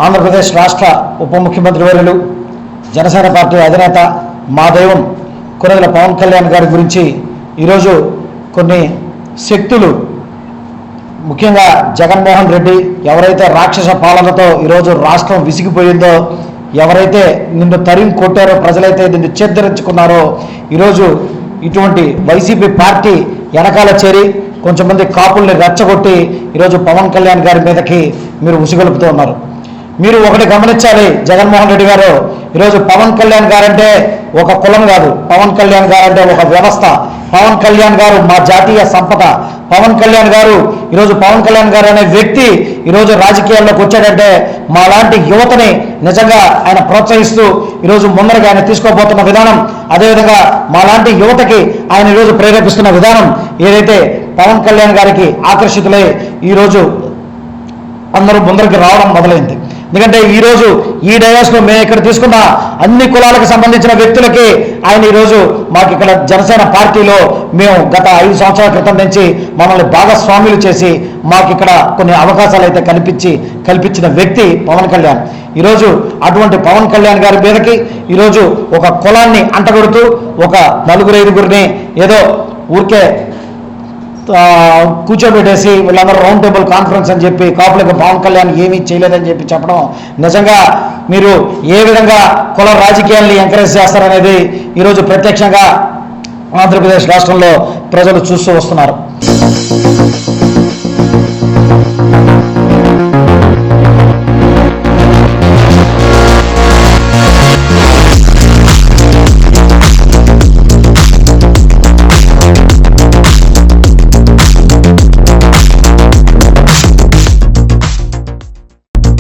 ఆంధ్రప్రదేశ్ రాష్ట్ర ఉప ముఖ్యమంత్రి వర్యులు జనసేన పార్టీ అధినేత మా దైవం కొణిదెల పవన్ కళ్యాణ్ గారి గురించి ఈరోజు కొన్ని శక్తులు ముఖ్యంగా జగన్మోహన్ రెడ్డి ఎవరైతే రాక్షస పాలనతో ఈరోజు రాష్ట్రం విసిగిపోయిందో, ఎవరైతే నిన్ను తరిమి కొట్టారో, ప్రజలైతే నిన్ను చేద్దరించుకున్నారో, ఈరోజు ఇటువంటి వైసీపీ పార్టీ వెనకాల చేరి కొంచెంమంది కాపుల్ని రెచ్చగొట్టి ఈరోజు పవన్ కళ్యాణ్ గారి మీదకి మీరు ఉసిగొలుపుతూ ఉన్నారు. మీరు ఒకటి గమనించాలి, జగన్మోహన్ రెడ్డి గారు ఈరోజు పవన్ కళ్యాణ్ గారంటే ఒక కులం కాదు, పవన్ కళ్యాణ్ గారంటే ఒక వ్యవస్థ. పవన్ కళ్యాణ్ గారు మా జాతీయ సంపద. పవన్ కళ్యాణ్ గారు ఈరోజు పవన్ కళ్యాణ్ గారు అనే వ్యక్తి ఈరోజు రాజకీయాల్లోకి వచ్చాడంటే మా లాంటి యువతని నిజంగా ఆయన ప్రోత్సహిస్తూ ఈరోజు ముందరగా ఆయన తీసుకోబోతున్న విధానం, అదేవిధంగా మా లాంటి యువతకి ఆయన ఈరోజు ప్రేరేపిస్తున్న విధానం ఏదైతే పవన్ కళ్యాణ్ గారికి ఆకర్షితులై ఈరోజు అందరూ ముందరికి రావడం మొదలైంది. ఎందుకంటే ఈరోజు ఈ డయాస్లో మేము ఇక్కడ తీసుకున్న అన్ని కులాలకు సంబంధించిన వ్యక్తులకి ఆయన ఈరోజు మాకు ఇక్కడ జనసేన పార్టీలో మేము గత 5 సంవత్సరాల క్రితం నుంచి మమ్మల్ని భాగస్వాములు చేసి మాకు ఇక్కడ కొన్ని అవకాశాలు అయితే కల్పించిన వ్యక్తి పవన్ కళ్యాణ్. ఈరోజు అటువంటి పవన్ కళ్యాణ్ గారి మీదకి ఈరోజు ఒక కులాన్ని అంటగొడుతూ ఒక 4-5 ఏదో ఊరికే కూర్చోబెట్టేసి వీళ్ళందరూ రౌండ్ టేబుల్ కాన్ఫరెన్స్ అని చెప్పి కాపులకు పవన్ కళ్యాణ్ ఏమీ చేయలేదని చెప్పడం నిజంగా మీరు ఏ విధంగా కుల రాజకీయాల్ని ఎంకరేజ్ చేస్తారనేది ఈరోజు ప్రత్యక్షంగా ఆంధ్రప్రదేశ్ రాష్ట్రంలో ప్రజలు చూస్తూ వస్తున్నారు.